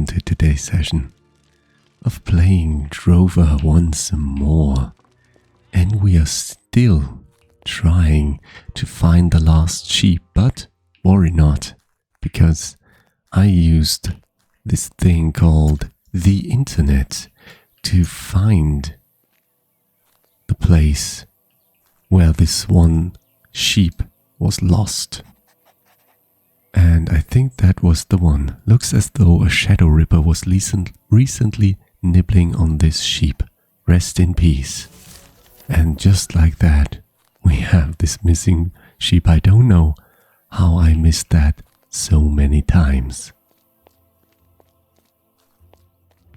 to today's session of playing Drova once more. And we are still trying to find the lost sheep, but worry not, because I used this thing called the internet to find the place where this one sheep was lost. And I think that was the one. Looks as though a shadow ripper was recently nibbling on this sheep. Rest in peace. And just like that, we have this missing sheep. I don't know how I missed that so many times.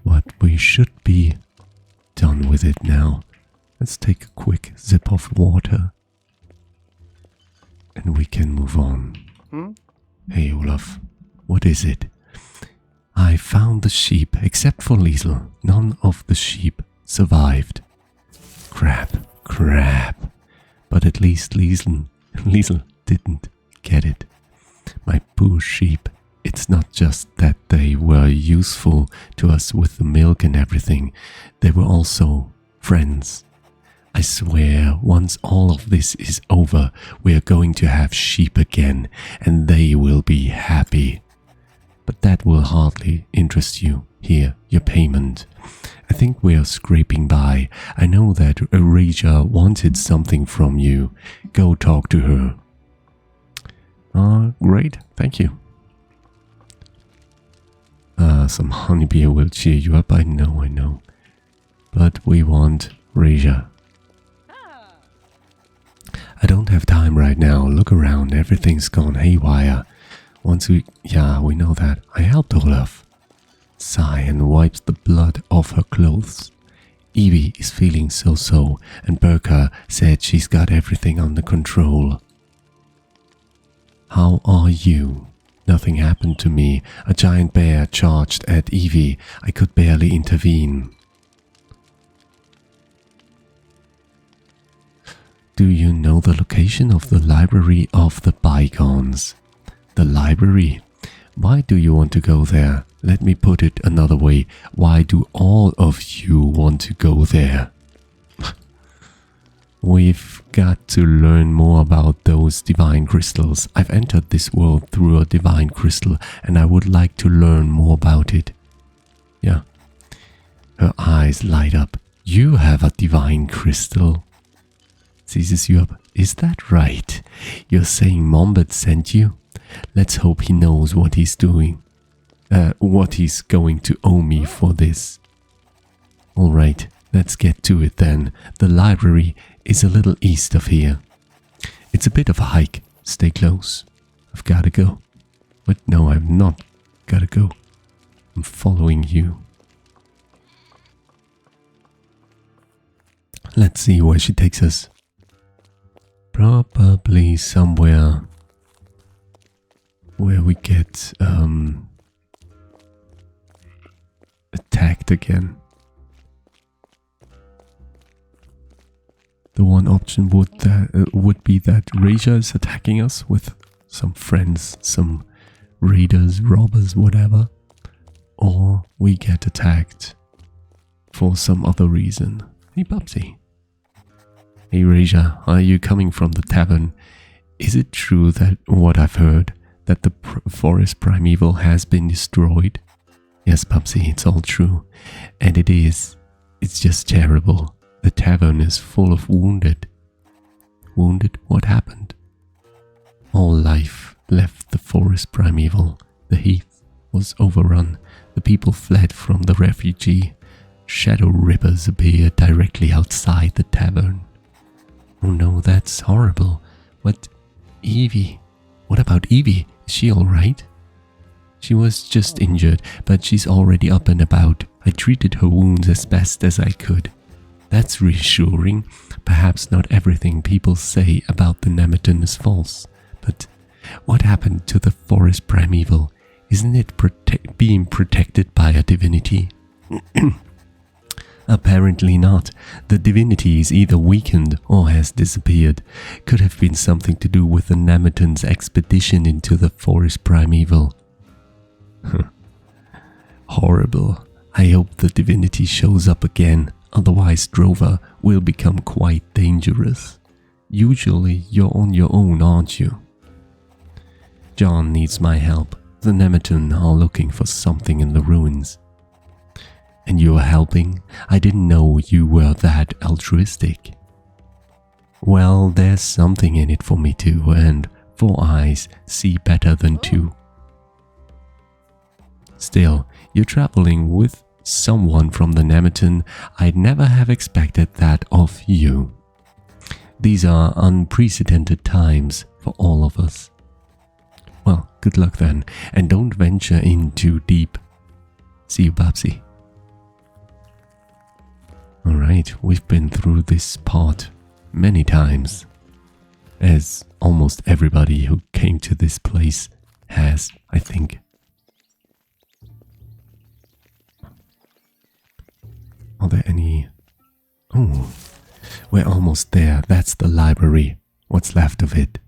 But we should be done with it now. Let's take a quick sip of water. And we can move on. Hey Olaf, what is it? I found the sheep, except for Liesel. None of the sheep survived. Crap. But at least Liesel didn't get it. My poor sheep. It's not just that they were useful to us with the milk and everything. They were also friends. I swear, once all of this is over, we are going to have sheep again, and they will be happy. But that will hardly interest you. Here, your payment. I think we are scraping by. I know that Reija wanted something from you. Go talk to her. Great, thank you. Some honey beer will cheer you up, I know. But we want Reija. I don't have time right now. Look around, everything's gone haywire. We know that. I helped Olaf. Sigh and wipes the blood off her clothes. Evie is feeling so, and Berka said she's got everything under control. How are you? Nothing happened to me. A giant bear charged at Evie. I could barely intervene. Do you know the location of the Library of the Bygones? The library? Why do you want to go there? Let me put it another way. Why do all of you want to go there? We've got to learn more about those divine crystals. I've entered this world through a divine crystal, and I would like to learn more about it. Yeah. Her eyes light up. You have a divine crystal. Seizes you up. Is that right? You're saying Mombert sent you? Let's hope he knows what he's doing. What he's going to owe me for this. Alright, let's get to it then. The library is a little east of here. It's a bit of a hike. Stay close. I've gotta go. But no, I've not gotta go. I'm following you. Let's see where she takes us. Probably somewhere where we get attacked again. The one option would be that Reija is attacking us with some friends, some raiders, robbers, whatever. Or we get attacked for some other reason. Hey Babsi. Hey Reija, are you coming from the tavern? Is it true that what I've heard, that the forest primeval has been destroyed? Yes, Babsi, it's all true. And it is. It's just terrible. The tavern is full of wounded. Wounded? What happened? All life left the forest primeval. The heath was overrun. The people fled from the refugee. Shadow rippers appeared directly outside the tavern. Oh no, that's horrible. But Evie? What about Evie? Is she alright? She was just injured, but she's already up and about. I treated her wounds as best as I could. That's reassuring. Perhaps not everything people say about the Nemeton is false. But what happened to the forest primeval? Isn't it being protected by a divinity? Apparently not. The divinity is either weakened or has disappeared. Could have been something to do with the Nemeton's expedition into the forest primeval. Horrible. I hope the divinity shows up again, otherwise Drova will become quite dangerous. Usually you're on your own, aren't you? John needs my help. The Nemeton are looking for something in the ruins. And you are helping? I didn't know you were that altruistic. Well, there's something in it for me too, and 4 eyes see better than 2. Still, you're traveling with someone from the Nemeton. I'd never have expected that of you. These are unprecedented times for all of us. Well, good luck then, and don't venture in too deep. See you, Babsi. Alright, we've been through this part many times, as almost everybody who came to this place has, I think. Are there any... Oh, we're almost there. That's the library. What's left of it?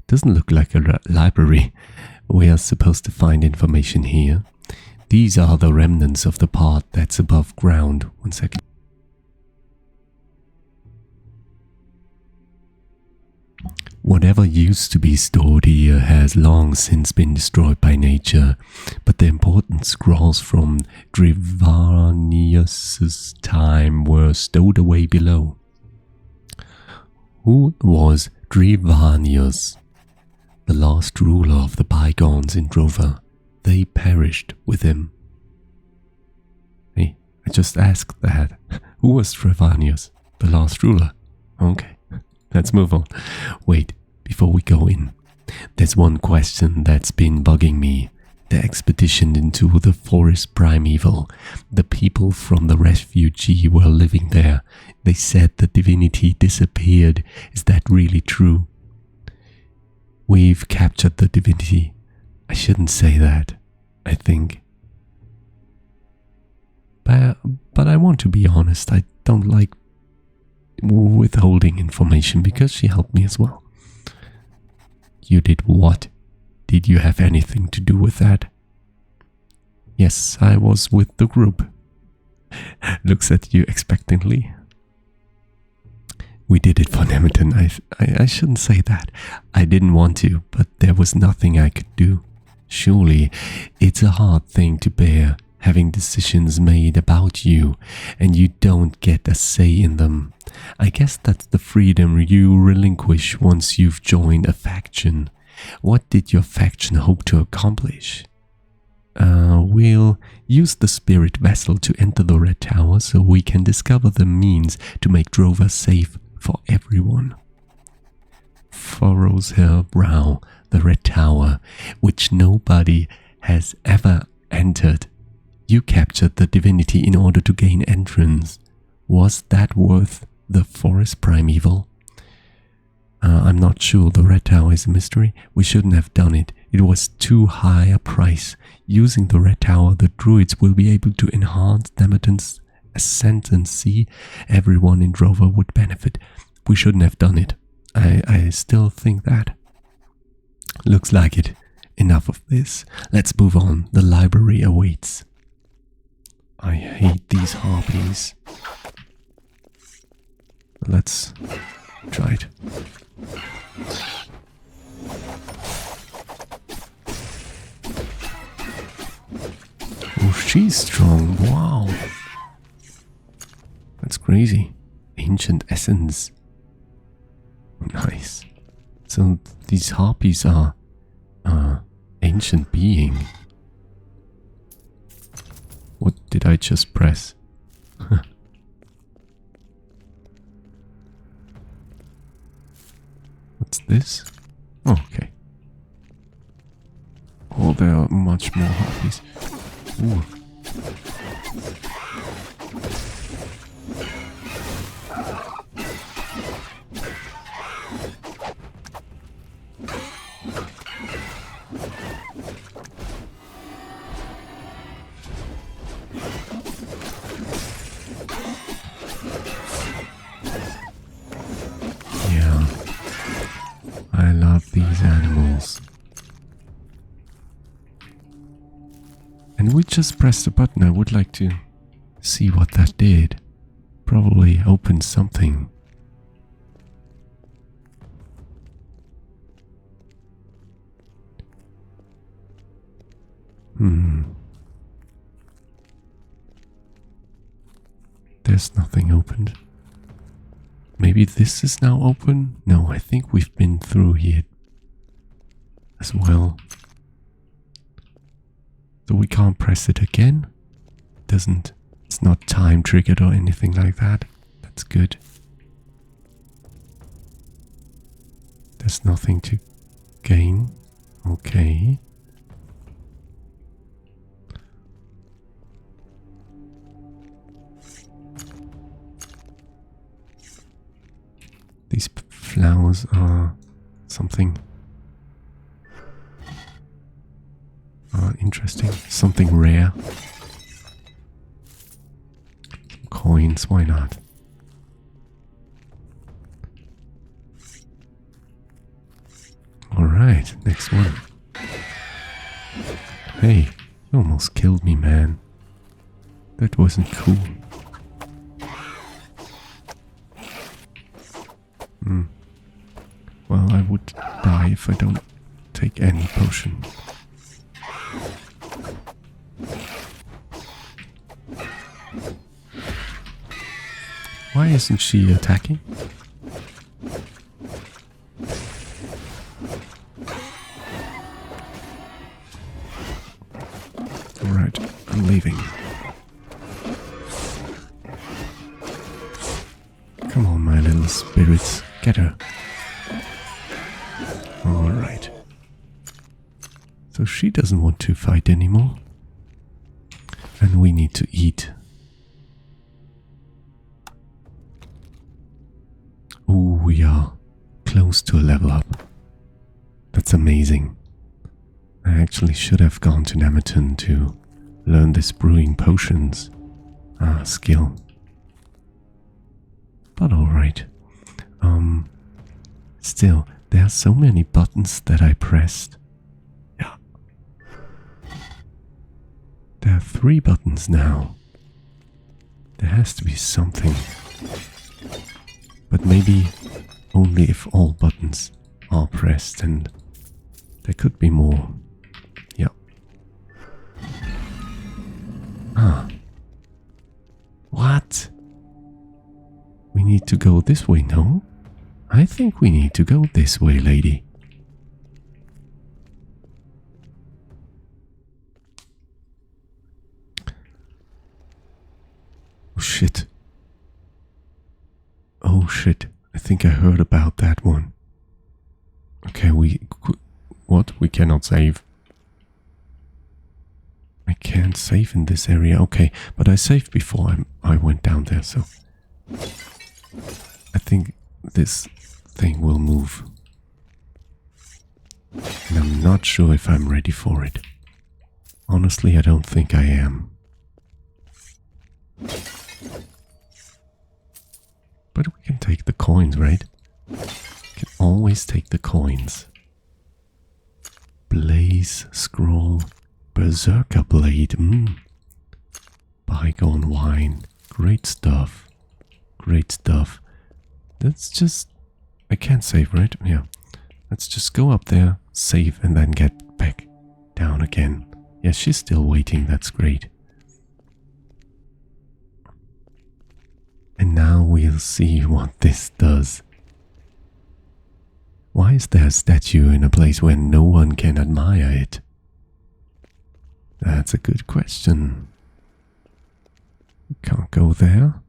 Doesn't look like a library. We are supposed to find information here. These are the remnants of the part that's above ground. 1 second. Whatever used to be stored here has long since been destroyed by nature, but the important scrolls from Drivanius' time were stowed away below. Who was Drivanius? The last ruler of the bygones in Drova. They perished with him. Hey, I just asked that. Who was Drivanius? The last ruler? Okay. Let's move on. Wait, before we go in, there's one question that's been bugging me. The expedition into the forest primeval. The people from the refugee were living there. They said the divinity disappeared. Is that really true? We've captured the divinity. I shouldn't say that, I think. But I want to be honest. I don't like withholding information because she helped me as well. You did what? Did you have anything to do with that? Yes, I was with the group. Looks at you expectantly. We did it for Nemeton. I shouldn't say that. I didn't want to, but there was nothing I could do. Surely, it's a hard thing to bear, having decisions made about you, and you don't get a say in them. I guess that's the freedom you relinquish once you've joined a faction. What did your faction hope to accomplish? We'll use the spirit vessel to enter the Red Tower so we can discover the means to make Drova safe for everyone. Furrows her brow, the Red Tower, which nobody has ever entered. You captured the divinity in order to gain entrance. Was that worth the forest primeval? I'm not sure. The Red Tower is a mystery. We shouldn't have done it. It was too high a price. Using the Red Tower, the druids will be able to enhance Nemeton's ascendancy. Everyone in Drova would benefit. We shouldn't have done it. I still think that. Looks like it. Enough of this. Let's move on. The library awaits. I hate these harpies. Let's try it. Oh, she's strong. Wow. That's crazy. Ancient essence. Nice. So these harpies are ancient being. What did I just press? What's this? Oh, okay. Oh, there are much more harpies. Ooh. I love these animals. And which just pressed a button. I would like to see what that did. Probably opened something. There's nothing opened. Maybe this is now open? No, I think we've been through here as well. So we can't press it again? It's not time triggered or anything like that. That's good. There's nothing to gain. Okay. These flowers are something interesting, something rare. Coins, why not? Alright, next one. Hey, you almost killed me, man. That wasn't cool. Well, I would die if I don't take any potion. Why isn't she attacking? Alright, I'm leaving. Come on, my little spirits, get her. Alright. So she doesn't want to fight anymore. And we need to eat. Ooh, we are close to a level up. That's amazing. I actually should have gone to Namaton to learn this brewing potions skill. But alright. Still, there are so many buttons that I pressed. Yeah. There are 3 buttons now. There has to be something. But maybe only if all buttons are pressed, and there could be more. Yeah. What? We need to go this way, no? I think we need to go this way, lady. Oh shit. Oh shit. I think I heard about that one. Okay, what? We cannot save. I can't save in this area. Okay, but I saved before I went down there, so I think this thing will move. And I'm not sure if I'm ready for it. Honestly, I don't think I am. But we can take the coins, right? We can always take the coins. Blaze, scroll, berserker blade. Bygone wine. Great stuff. Great stuff. That's just... I can't save, right? Yeah. Let's just go up there, save, and then get back down again. Yeah, she's still waiting. That's great. And now we'll see what this does. Why is there a statue in a place where no one can admire it? That's a good question. We can't go there.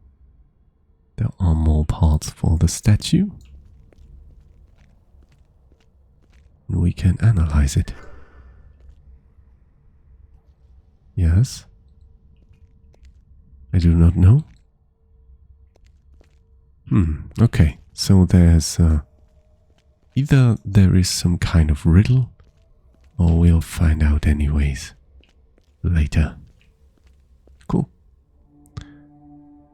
There are more parts for the statue. And we can analyze it. Yes? I do not know. Okay, so there's either there is some kind of riddle, or we'll find out anyways later. Cool.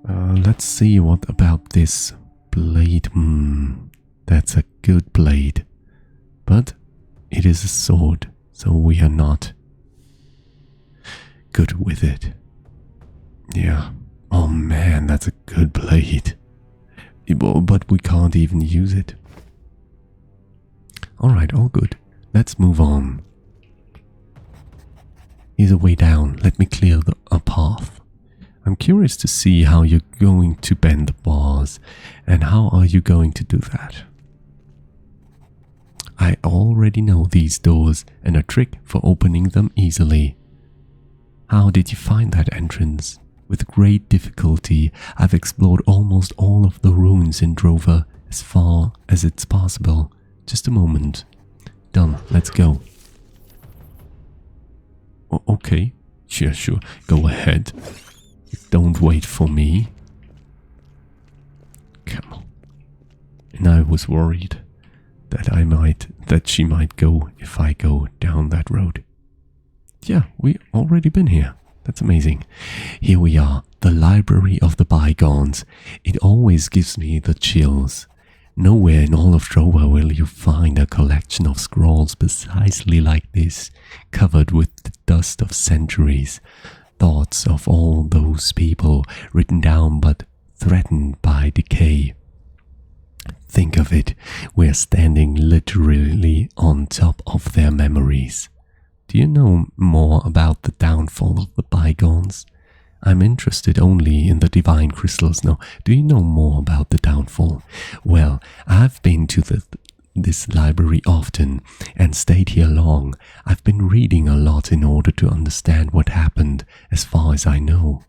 Let's see what about this blade. That's a good blade, but it is a sword, so we are not good with it. Yeah. Oh man, that's a good blade. But we can't even use it. Alright, all good. Let's move on. Here's a way down. Let me clear a path. I'm curious to see how you're going to bend the bars, and how are you going to do that? I already know these doors and a trick for opening them easily. How did you find that entrance? With great difficulty, I've explored almost all of the ruins in Drova as far as it's possible. Just a moment. Done, let's go. Okay, sure, go ahead. Don't wait for me. Come on. And I was worried that she might go if I go down that road. Yeah, we already been here. That's amazing. Here we are, the Library of the Bygones. It always gives me the chills. Nowhere in all of Drova will you find a collection of scrolls precisely like this, covered with the dust of centuries, thoughts of all those people written down but threatened by decay. Think of it, we're standing literally on top of their memories. Do you know more about the downfall of the Bygones? I'm interested only in the divine crystals now. Do you know more about the downfall? Well, I've been to this library often and stayed here long. I've been reading a lot in order to understand what happened, as far as I know.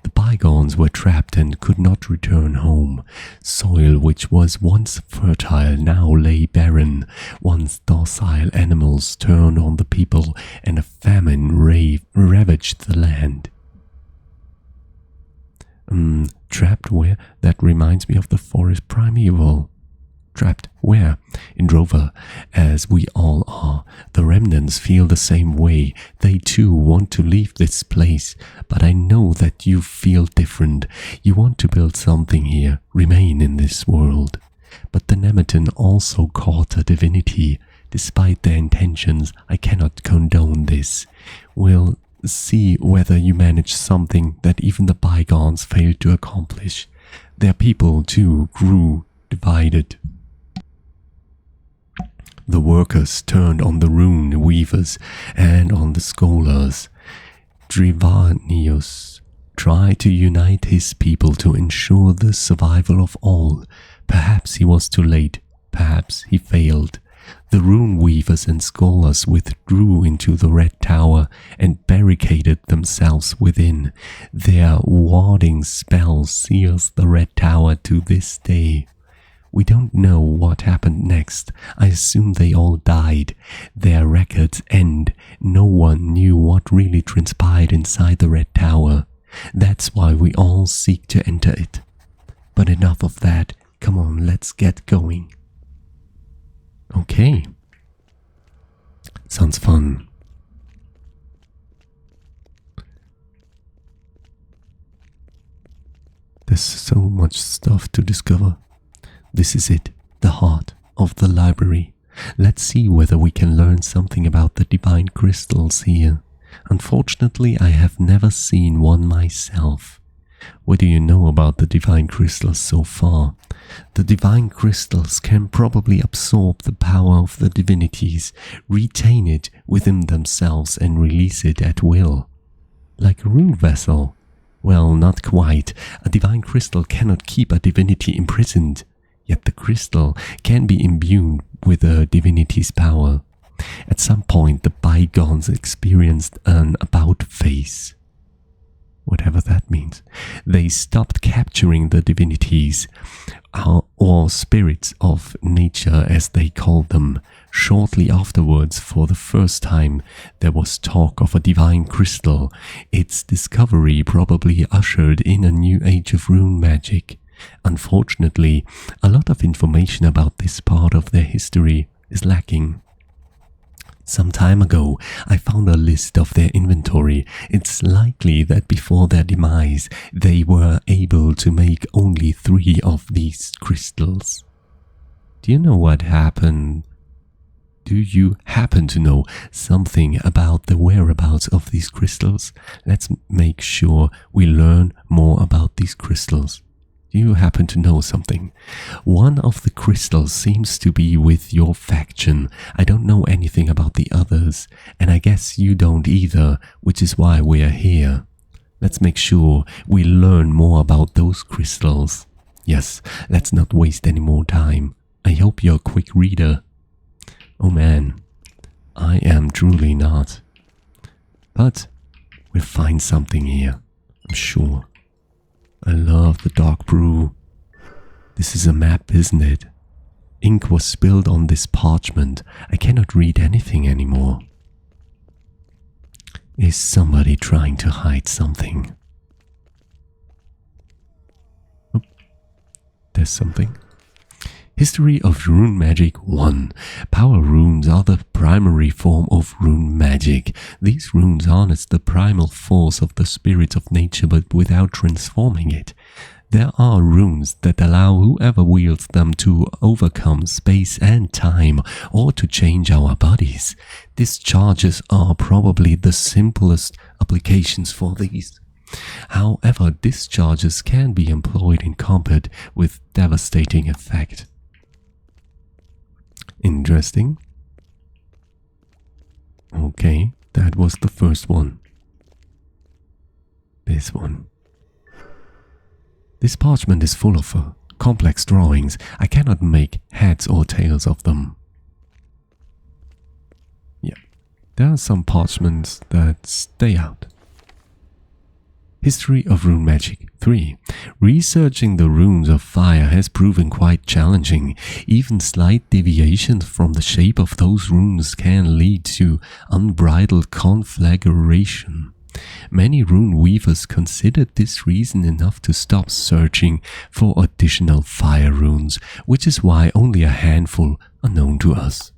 The Bygones were trapped and could not return home. Soil which was once fertile now lay barren. Once docile animals turned on the people, and a famine ravaged the land. Trapped where? That reminds me of the forest primeval. Trapped where? In Drova, as we all are. The remnants feel the same way. They too want to leave this place, but I know that you feel different. You want to build something here, remain in this world. But the Nemeton also caught a divinity. Despite their intentions, I cannot condone this. We'll see whether you manage something that even the Bygones failed to accomplish. Their people too grew divided. The workers turned on the rune weavers and on the scholars. Drivanius tried to unite his people to ensure the survival of all. Perhaps he was too late, perhaps he failed. The rune weavers and scholars withdrew into the Red Tower and barricaded themselves within. Their warding spell seals the Red Tower to this day. We don't know what happened next. I assume they all died. Their records end. No one knew what really transpired inside the Red Tower. That's why we all seek to enter it. But enough of that. Come on, let's get going. Okay. Sounds fun. There's so much stuff to discover. This is it, the heart of the library. Let's see whether we can learn something about the divine crystals here. Unfortunately, I have never seen one myself. What do you know about the divine crystals so far? The divine crystals can probably absorb the power of the divinities, retain it within themselves and release it at will. Like a rune vessel. Well, not quite. A divine crystal cannot keep a divinity imprisoned. Yet the crystal can be imbued with a divinity's power. At some point, the Bygones experienced an about face. Whatever that means. They stopped capturing the divinities, or spirits of nature as they called them. Shortly afterwards, for the first time, there was talk of a divine crystal. Its discovery probably ushered in a new age of rune magic. Unfortunately, a lot of information about this part of their history is lacking. Some time ago, I found a list of their inventory. It's likely that before their demise, they were able to make only 3 of these crystals. Do you know what happened Do you happen to know something about the whereabouts of these crystals? Let's make sure we learn more about these crystals. Do you happen to know something? One of the crystals seems to be with your faction. I don't know anything about the others, and I guess you don't either, which is why we're here. Let's make sure we learn more about those crystals. Yes, let's not waste any more time. I hope you're a quick reader. Oh man, I am truly not. But we'll find something here, I'm sure. I love the dark brew. This is a map, isn't it? Ink was spilled on this parchment. I cannot read anything anymore. Is somebody trying to hide something? Oh, there's something. History of Rune Magic 1. Power runes are the primary form of rune magic. These runes harness the primal force of the spirit of nature but without transforming it. There are runes that allow whoever wields them to overcome space and time or to change our bodies. Discharges are probably the simplest applications for these. However, discharges can be employed in combat with devastating effect. Interesting. Okay, that was the first one. This one. This parchment is full of complex drawings. I cannot make heads or tails of them. Yeah, there are some parchments that stay out. History of Rune Magic 3. Researching the runes of fire has proven quite challenging. Even slight deviations from the shape of those runes can lead to unbridled conflagration. Many rune weavers considered this reason enough to stop searching for additional fire runes, which is why only a handful are known to us.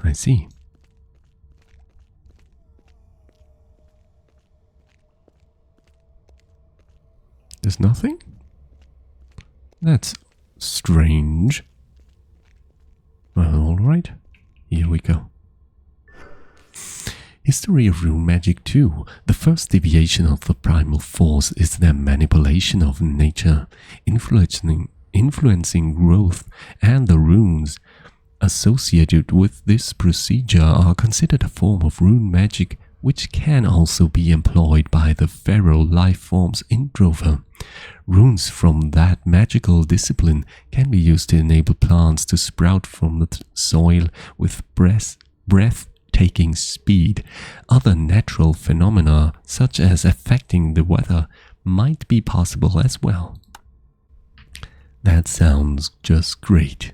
I see. There's nothing? That's strange. Well, alright. Here we go. History of Rune Magic 2. The first deviation of the primal force is their manipulation of nature, influencing growth, and the runes associated with this procedure are considered a form of rune magic which can also be employed by the feral life forms in Drova. Runes from that magical discipline can be used to enable plants to sprout from the soil with breathtaking speed. Other natural phenomena, such as affecting the weather, might be possible as well. That sounds just great.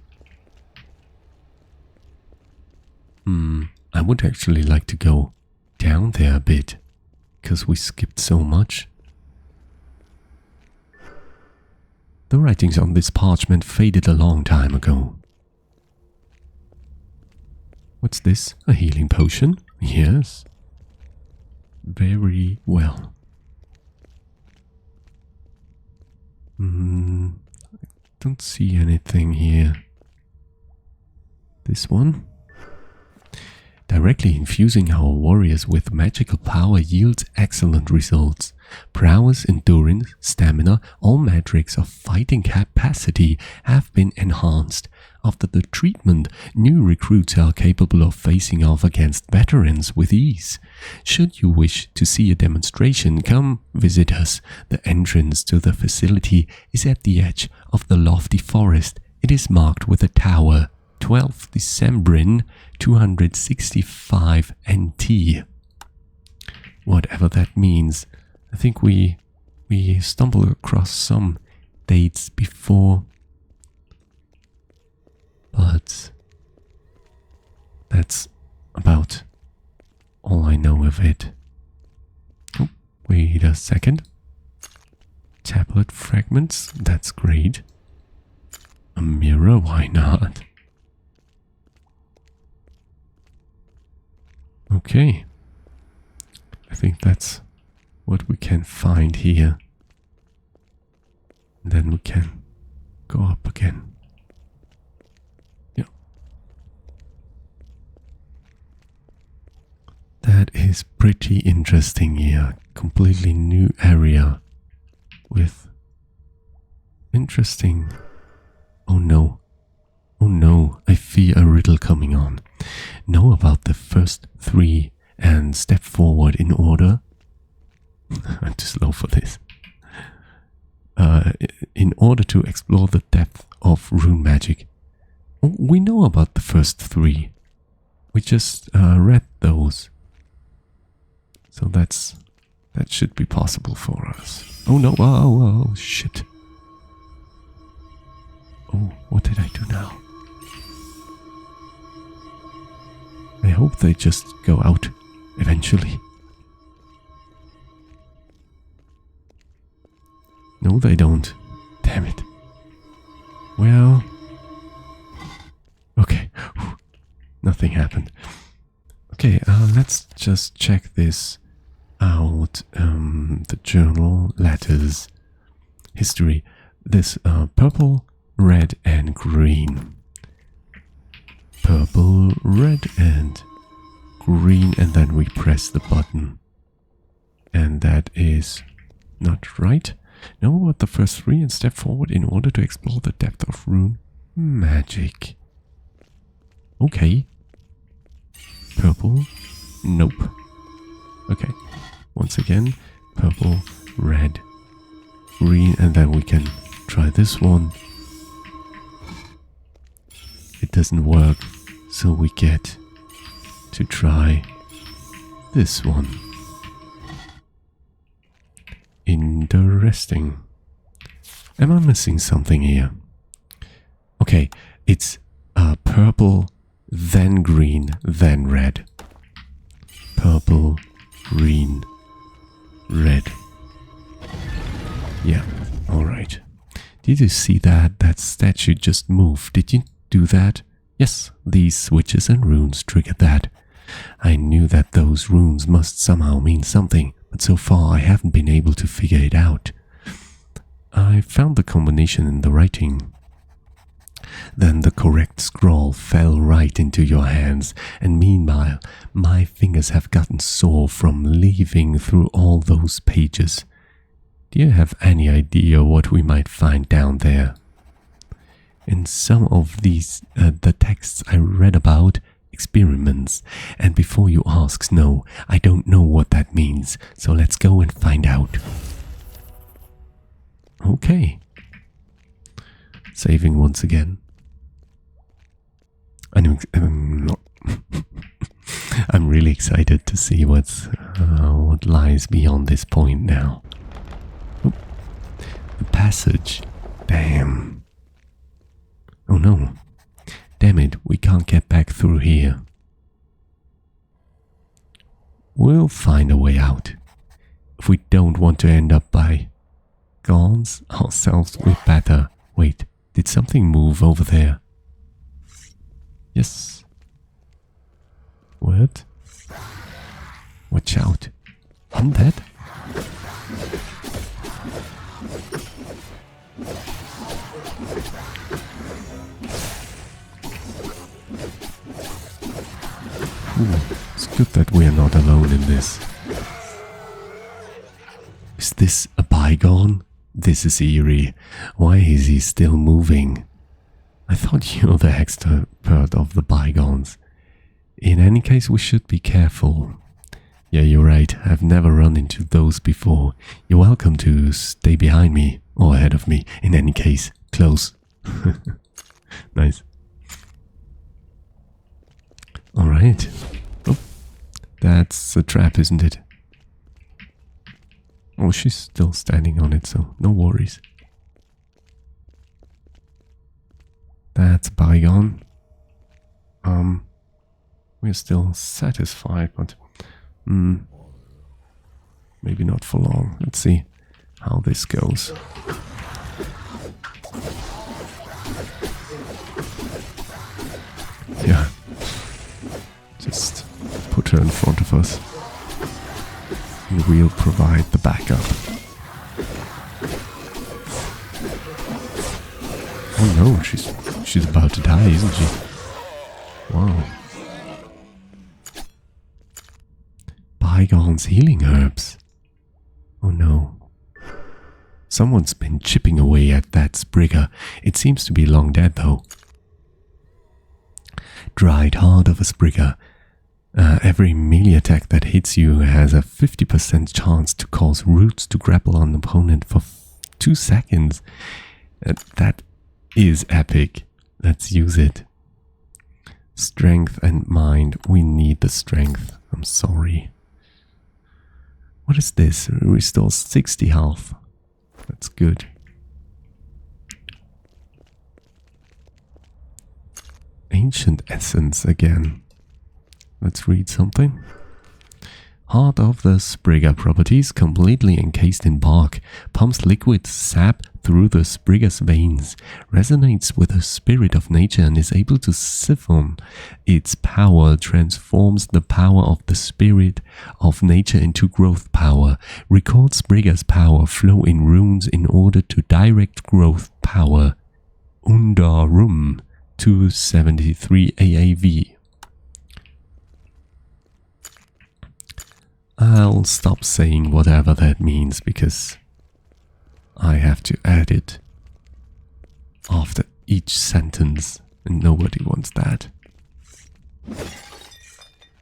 I would actually like to go down there a bit, because we skipped so much. The writings on this parchment faded a long time ago. What's this? A healing potion? Yes. Very well. I don't see anything here. This one? Directly infusing our warriors with magical power yields excellent results. Prowess, endurance, stamina, all metrics of fighting capacity have been enhanced. After the treatment, new recruits are capable of facing off against veterans with ease. Should you wish to see a demonstration, come visit us. The entrance to the facility is at the edge of the lofty forest. It is marked with a tower. 12th Decembrin 265 NT. Whatever that means. I think we stumbled across some dates before, but that's about all I know of it. Oh, wait a second. Tablet fragments, that's great. A mirror, why not? Okay, I think that's what we can find here. And then we can go up again. Yeah, That is pretty interesting here. Completely new area with interesting... Oh no. Oh no, I fear a riddle coming on. Know about the first 3 and step forward in order. I'm too slow for this. In order to explore the depth of rune magic. We know about the first 3. We just read those. So that should be possible for us. Oh no, oh shit. Oh, what did I do now? I hope they just go out eventually. No, they don't. Damn it. Well... Okay. Nothing happened. Okay, let's just check this out. The journal, letters, history. This purple, red and green. Purple, red and green, and then we press the button. And that is not right. Know what the first 3 and step forward in order to explore the depth of rune magic. Okay. Purple. Nope. Okay. Once again, purple, red, green, and then we can try this one. It doesn't work, so we get to try this one. Interesting. Am I missing something here? Okay, it's purple, then green, then red. Purple, green, red. Yeah, alright. Did you see that? That statue just moved. Did you do that? Yes, these switches and runes triggered that. I knew that those runes must somehow mean something, but so far I haven't been able to figure it out. I found the combination in the writing. Then the correct scroll fell right into your hands, and meanwhile my fingers have gotten sore from leafing through all those pages. Do you have any idea what we might find down there? In some of these, the texts I read about, experiments, and before you ask, no, I don't know what that means, so let's go and find out. Okay. Saving once again. I'm really excited to see what lies beyond this point now. Oh, the passage. Damn. Oh no. Damn it, we can't get back through here. We'll find a way out. If we don't want to end up by gauns ourselves, we better... Wait, did something move over there? Yes. What? Watch out. Undead? It's good that we are not alone in this. Is this a bygone? This is eerie. Why is he still moving? I thought you were the expert of the bygones. In any case, we should be careful. Yeah, you're right. I've never run into those before. You're welcome to stay behind me, or ahead of me. In any case, close. Nice. Alright. Oh, that's a trap, isn't it? Oh, she's still standing on it, so no worries. That's bygone. We're still satisfied, but maybe not for long. Let's see how this goes. Yeah. Just put her in front of us. And we'll provide the backup. Oh no, she's about to die, isn't she? Wow. bygones healing herbs. Oh no. Someone's been chipping away at that Sprigger. It seems to be long dead though. Dried heart of a Sprigger. Every melee attack that hits you has a 50% chance to cause roots to grapple an opponent for 2 seconds. That is epic. Let's use it. Strength and mind. We need the strength. I'm sorry. What is this? It restores 60 health. That's good. Ancient essence again. Let's read something. Heart of the Sprigger, properties completely encased in bark, pumps liquid sap through the Sprigger's veins, resonates with the spirit of nature and is able to siphon its power, transforms the power of the spirit of nature into growth power, records Sprigger's power flow in runes in order to direct growth power. Undarum 273 AAV. I'll stop saying whatever that means because I have to add it after each sentence and nobody wants that.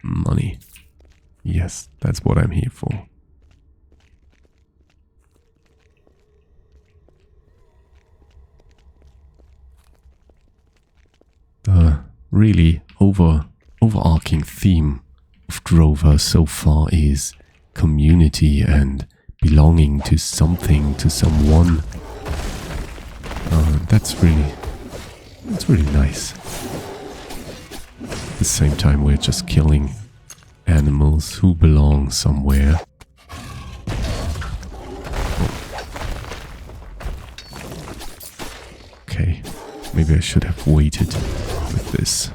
Money. Yes, that's what I'm here for. The really overarching theme of Drova so far is community and belonging to something, to someone. That's really nice. At the same time, we're just killing animals who belong somewhere. Okay, maybe I should have waited with this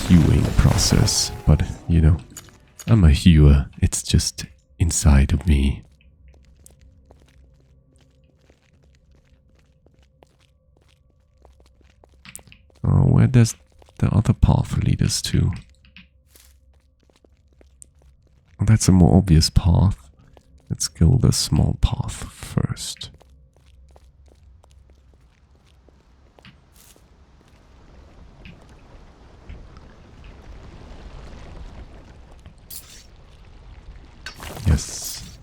hewing process, but you know, I'm a hewer, it's just inside of me. Oh, where does the other path lead us to? Oh, that's a more obvious path. Let's go the small path first. Yes.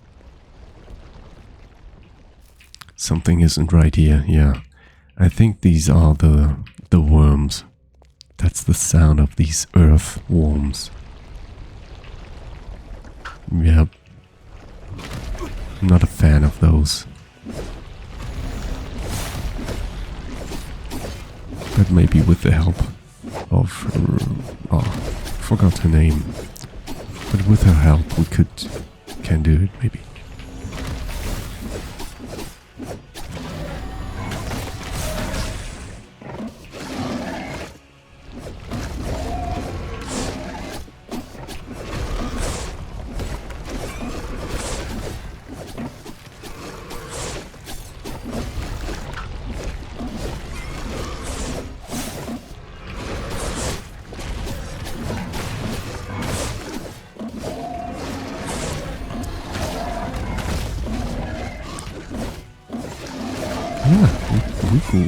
Something isn't right here, yeah. I think these are the worms. That's the sound of these earth worms. Yep. I'm not a fan of those. But maybe with the help of... forgot her name. But with her help we can do it, maybe. Yeah,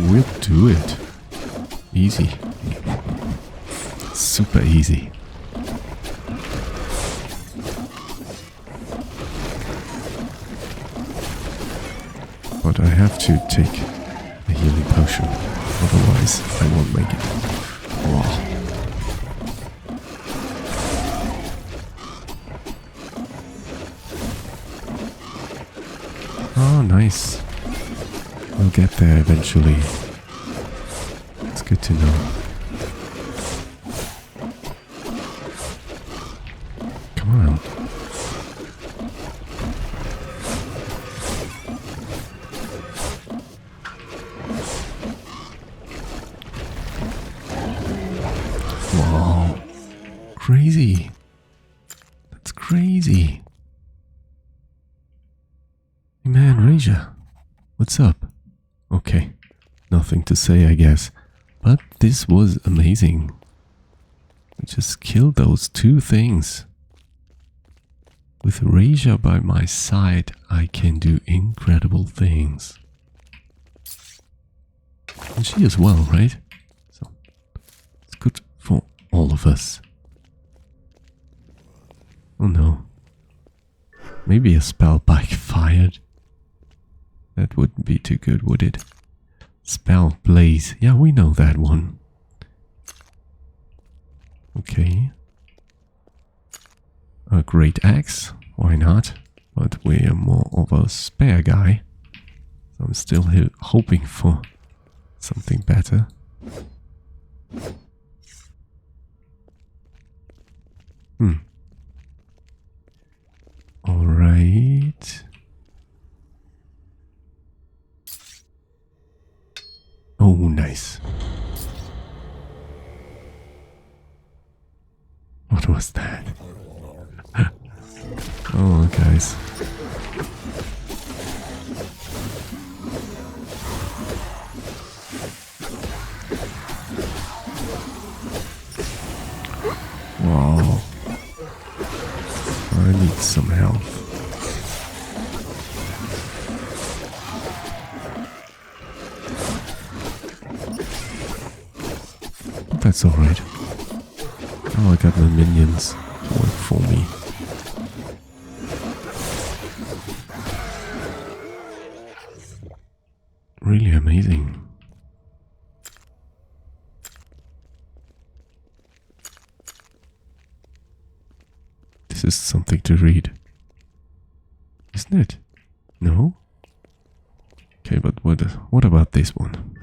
we'll do it. Easy. Super easy. But I have to take a healing potion, otherwise I won't make it. Wow. Oh, nice. We'll get there eventually. It's good to know. Come on. Wow. Crazy. That's crazy. Hey man, Reija. What's up? Okay, nothing to say, I guess. But this was amazing. I just killed those two things. With Reija by my side, I can do incredible things. And she as well, right? So it's good for all of us. Oh no. Maybe a spell backfired. That wouldn't be too good, would it? Spell Blaze. Yeah, we know that one. Okay. A great axe. Why not? But we're more of a spare guy. So I'm still hoping for something better. Alright. Oh, nice. What was that? Oh, guys. Wow. I need some help. That's alright. Oh, I got my minions to work for me. Really amazing. This is something to read. Isn't it? No? Okay, but what about this one?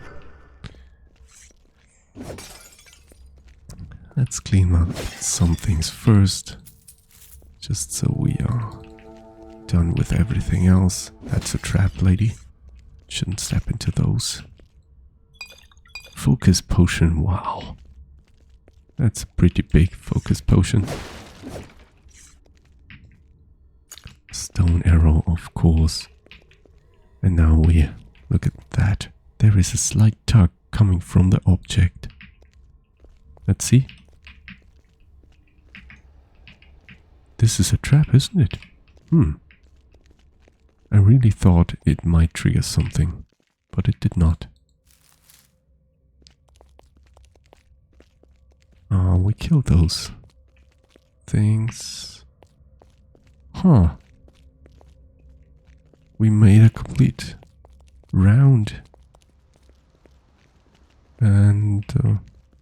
Let's clean up some things first, just so we are done with everything else. That's a trap, lady. Shouldn't step into those. Focus potion, wow. That's a pretty big focus potion. Stone arrow, of course. And now we look at that. There is a slight tug coming from the object. Let's see. This is a trap, isn't it? I really thought it might trigger something, but it did not. We killed those things. Huh. We made a complete round. And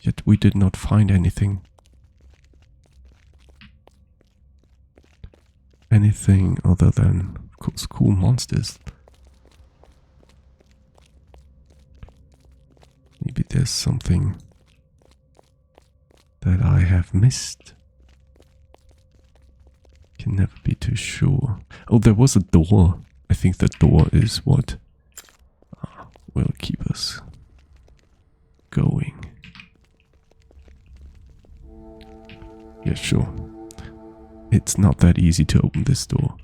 yet we did not find anything. Anything other than, of course, cool monsters. Maybe there's something that I have missed. Can never be too sure. Oh, there was a door. I think the door is what will keep us going. Yeah, sure. It's not that easy to open this door.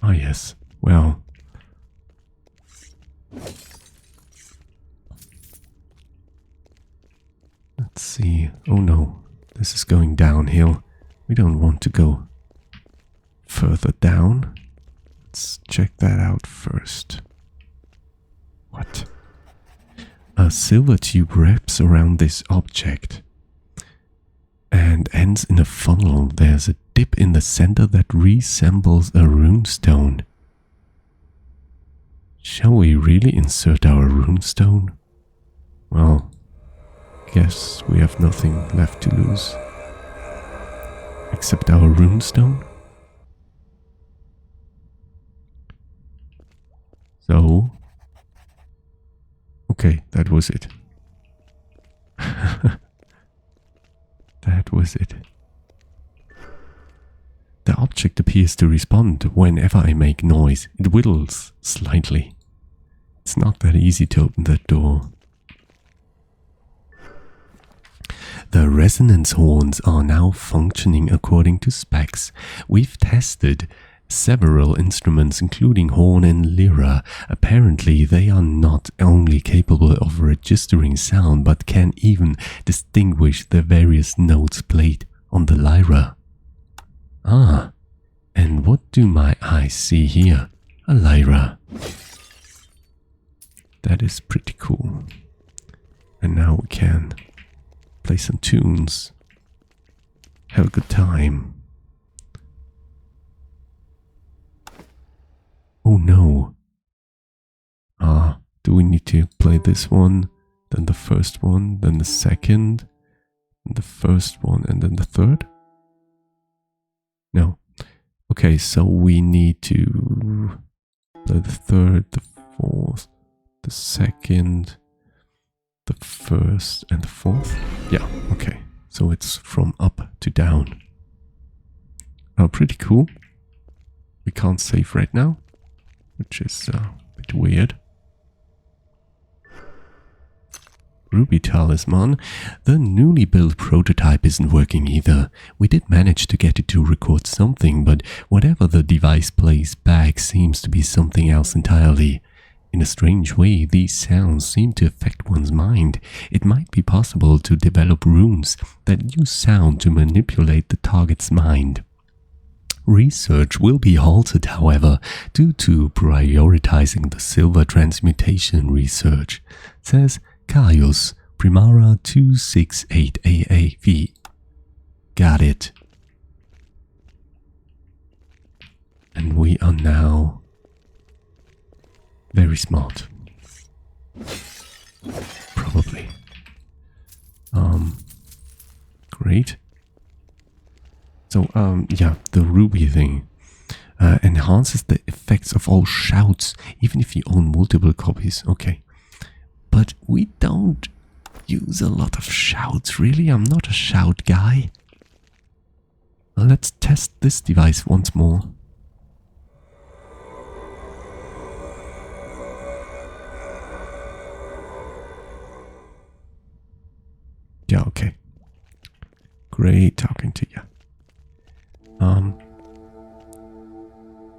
Ah, yes. Well. Let's see. Oh no. This is going downhill. We don't want to go further down. Let's check that out first. What? A silver tube wraps around this object and ends in a funnel. There's a dip in the center that resembles a runestone. Shall we really insert our runestone? Well, guess we have nothing left to lose. Except our runestone? So... okay, that was it. That was it. The object appears to respond whenever I make noise. It whittles slightly. It's not that easy to open that door. The resonance horns are now functioning according to specs. We've tested several instruments including horn and lyra. Apparently they are not only capable of registering sound but can even distinguish the various notes played on the lyra. Ah, and what do my eyes see here? A lyra. That is pretty cool. And now we can play some tunes. Have a good time. Oh no. Do we need to play this one, then the first one, then the second, and the first one, and then the third? No. Okay, so we need to play the third, the fourth, the second, the first, and the fourth? Yeah, okay. So it's from up to down. Oh, pretty cool. We can't save right now, which is a bit weird. Ruby Talisman. The newly built prototype isn't working either. We did manage to get it to record something, but whatever the device plays back seems to be something else entirely. In a strange way, these sounds seem to affect one's mind. It might be possible to develop runes that use sound to manipulate the target's mind. Research will be halted, however, due to prioritizing the silver transmutation research, says Caius Primara 268AAV. Got it. And we are now very smart. Probably. Great. So, yeah, the ruby thing enhances the effects of all shouts, even if you own multiple copies. Okay. But we don't use a lot of shouts, really. I'm not a shout guy. Well, let's test this device once more. Yeah, okay. Great talking to you.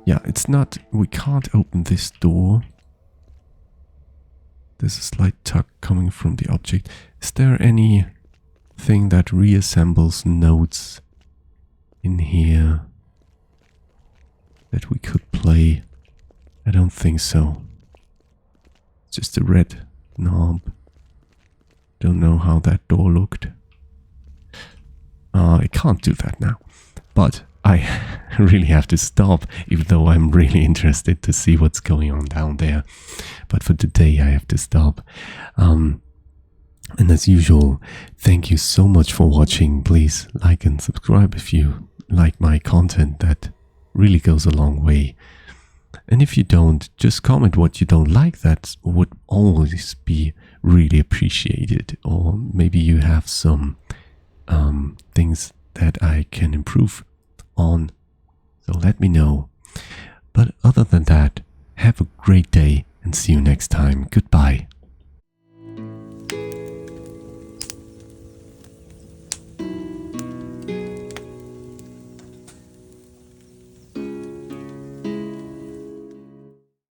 Yeah, it's not, we can't open this door. There's a slight tug coming from the object. Is there anything that reassembles notes in here that we could play? I don't think so. It's just a red knob. Don't know how that door looked. I can't do that now. But I really have to stop, even though I'm really interested to see what's going on down there. But for today, I have to stop. And as usual, thank you so much for watching. Please like and subscribe if you like my content. That really goes a long way. And if you don't, just comment what you don't like. That would always be really appreciated. Or maybe you have some things that I can improve on. So let me know. But other than that, have a great day and see you next time. Goodbye.